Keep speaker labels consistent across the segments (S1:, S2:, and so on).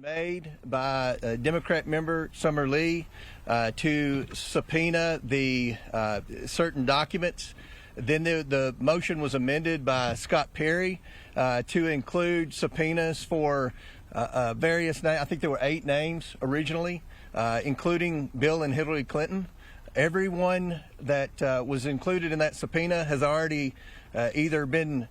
S1: made by Democrat member Summer Lee to subpoena the certain documents. Then the motion was amended by Scott Perry to include subpoenas for various names. I think there were 8 names originally, including Bill and Hillary Clinton. Everyone that was included in that subpoena has already either been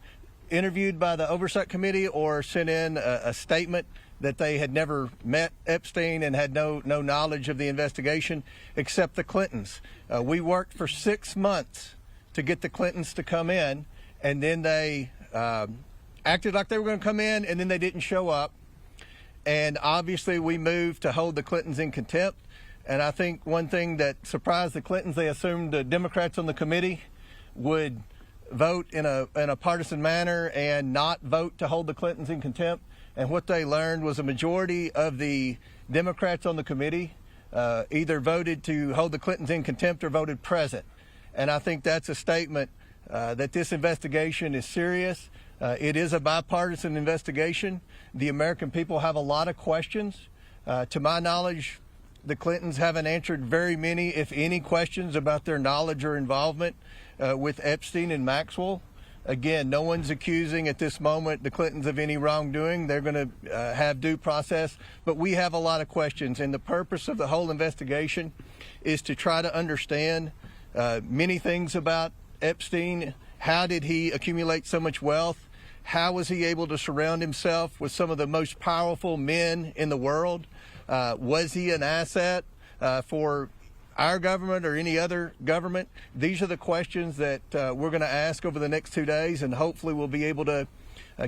S1: interviewed by the Oversight Committee or sent in a statement that they had never met Epstein and had no knowledge of the investigation, except the Clintons. We worked for 6 months to get the Clintons to come in, and then they acted like they were going to come in, and then they didn't show up. And obviously we moved to hold the Clintons in contempt. And I think one thing that surprised the Clintons, they assumed the Democrats on the committee would vote in a partisan manner and not vote to hold the Clintons in contempt. And what they learned was a majority of the Democrats on the committee either voted to hold the Clintons in contempt or voted present. And I think that's a statement that this investigation is serious. It is a bipartisan investigation. The American people have a lot of questions. To my knowledge, the Clintons haven't answered very many, if any, questions about their knowledge or involvement with Epstein and Maxwell. Again, no one's accusing at this moment the Clintons of any wrongdoing. They're going to have due process. But we have a lot of questions, and the purpose of the whole investigation is to try to understand many things about Epstein. How did he accumulate so much wealth? How was he able to surround himself with some of the most powerful men in the world? Was he an asset for our government or any other government? These are the questions that we're going to ask over the next 2 days, and hopefully we'll be able to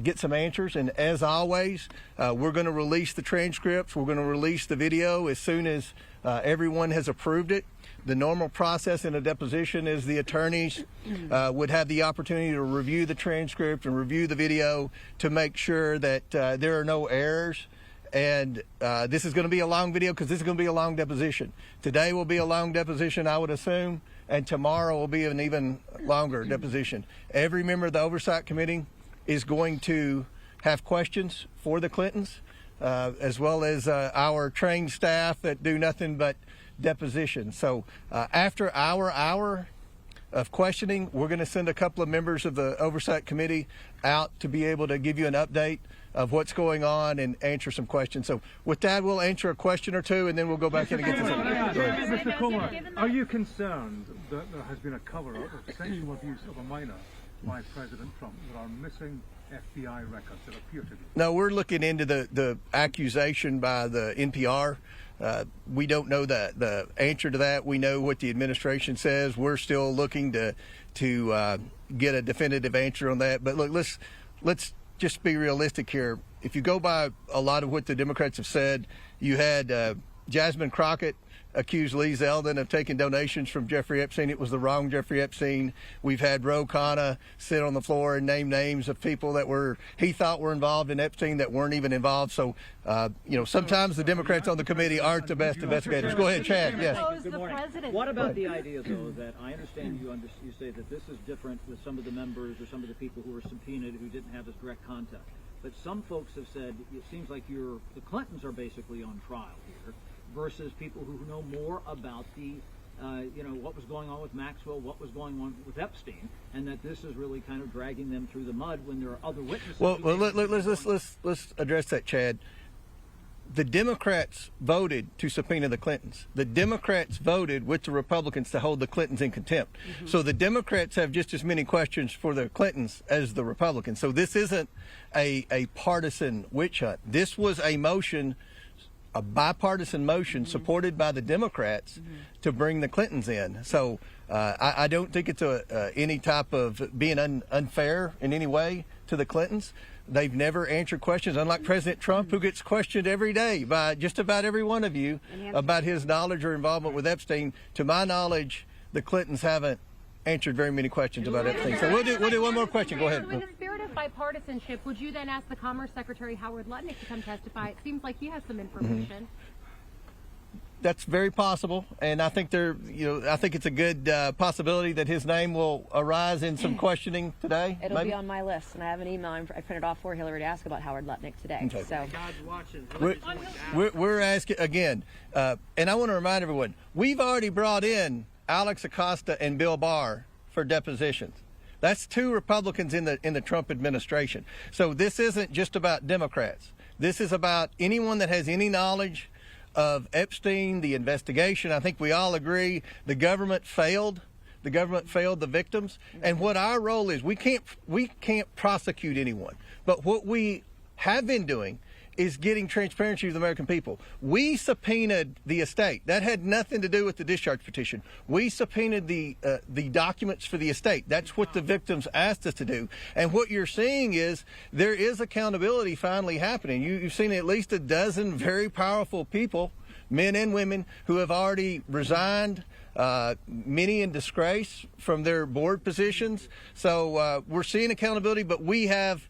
S1: get some answers. And as always, we're going to release the transcripts. We're going to release the video as soon as everyone has approved it. The normal process in a deposition is the attorneys would have the opportunity to review the transcript and review the video to make sure that there are no errors. And this is going to be a long video because this is going to be a long deposition. Today will be a long deposition, I would assume, and tomorrow will be an even longer deposition. Every member of the Oversight Committee is going to have questions for the Clintons, as well as our trained staff that do nothing but deposition. So after our hour of questioning, we're going to send a couple of members of the Oversight Committee out to be able to give you an update of what's going on and answer some questions. So with that, we'll answer a question or two, and then we'll go back in and get to some.
S2: Mr. Kumar, are you concerned that there has been a cover-up of sexual abuse of a minor by President Trump? There are missing FBI records that appear to be.
S1: No, we're looking into the accusation by the NPR. We don't know the answer to that. We know what the administration says. We're still looking to get a definitive answer on that. But look, let's just be realistic here. If you go by a lot of what the Democrats have said, you had Jasmine Crockett accused Lee Zeldin of taking donations from Jeffrey Epstein. It was the wrong Jeffrey Epstein. We've had Ro Khanna sit on the floor and name names of people that he thought were involved in Epstein that weren't even involved. So, sometimes the Democrats on the committee aren't the best investigators. Go ahead, Chad. Yes.
S3: Good morning. What about the idea, though, that I understand you say that this is different with some of the members or some of the people who were subpoenaed who didn't have this direct contact. But some folks have said it seems like the Clintons are basically on trial here, versus people who know more about the, what was going on with Maxwell, what was going on with Epstein, and that this is really kind of dragging them through the mud when there are other witnesses.
S1: Well, let's address that, Chad. The Democrats voted to subpoena the Clintons. The Democrats voted with the Republicans to hold the Clintons in contempt. Mm-hmm. So the Democrats have just as many questions for the Clintons as the Republicans. So this isn't a partisan witch hunt. This was a motion, a bipartisan motion supported by the Democrats to bring the Clintons in. So I don't think it's any type of being unfair in any way to the Clintons. They've never answered questions, unlike President Trump, who gets questioned every day by just about every one of you about his knowledge or involvement with Epstein. To my knowledge, the Clintons haven't answered very many questions about Epstein. So we'll do one more question. Go ahead.
S4: So in the spirit of bipartisanship, would you then ask the Commerce Secretary Howard Lutnick to come testify? It seems like he has some information.
S1: that's very possible, and I think I think it's a good possibility that his name will arise in some questioning today.
S5: It'll
S1: maybe
S5: be on my list, and I have an email I printed off for Hillary to ask about Howard Lutnick today.
S1: Okay.
S5: So
S6: God's watching.
S1: we're asking again, and I want to remind everyone, we've already brought in Alex Acosta and Bill Barr for depositions. That's 2 Republicans in the Trump administration. So this isn't just about Democrats. This is about anyone that has any knowledge of Epstein, the investigation. I think we all agree the government failed. The government failed the victims. And what our role is, we can't prosecute anyone. But what we have been doing is getting transparency to the American people. We subpoenaed the estate. That had nothing to do with the discharge petition. We subpoenaed the documents for the estate. That's what the victims asked us to do. And what you're seeing is there is accountability finally happening. You've seen at least a dozen very powerful people, men and women, who have already resigned, many in disgrace from their board positions. So we're seeing accountability, but we have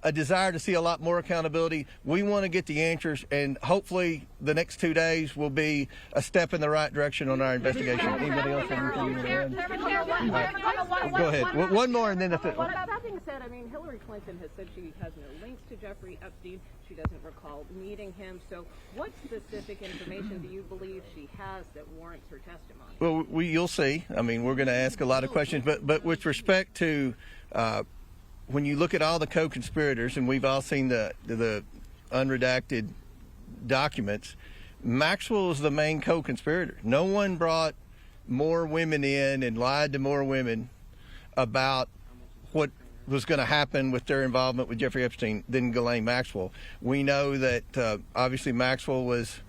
S1: a desire to see a lot more accountability. We want to get the answers, and hopefully the next 2 days will be a step in the right direction on our investigation. Anybody else have anything you want to add? Go ahead. One more, and then if it...
S7: Well, that being said, I mean, Hillary Clinton has said she has no links to Jeffrey Epstein. She doesn't recall meeting him. So what specific information do you believe she has that warrants her testimony?
S1: Well, you'll see. I mean, we're going to ask a lot of questions, but with respect to... when you look at all the co-conspirators, and we've all seen the unredacted documents, Maxwell is the main co-conspirator. No one brought more women in and lied to more women about what was going to happen with their involvement with Jeffrey Epstein than Ghislaine Maxwell. We know that obviously Maxwell was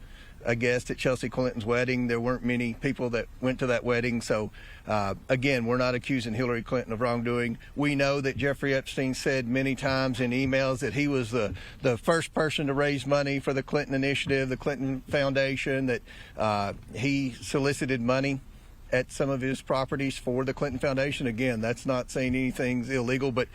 S1: a guest at Chelsea Clinton's wedding. There weren't many people that went to that wedding. So, again, we're not accusing Hillary Clinton of wrongdoing. We know that Jeffrey Epstein said many times in emails that he was the first person to raise money for the Clinton Initiative, the Clinton Foundation, that he solicited money at some of his properties for the Clinton Foundation. Again, that's not saying anything's illegal, but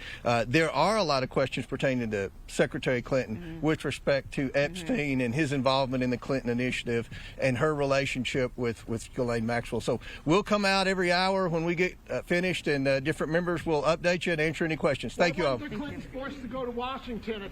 S1: there are a lot of questions pertaining to Secretary Clinton with respect to Epstein and his involvement in the Clinton Initiative and her relationship with Ghislaine Maxwell. So we'll come out every hour when we get finished, and different members will update you and answer any questions. Thank you all.
S6: Clinton's forced to go to Washington.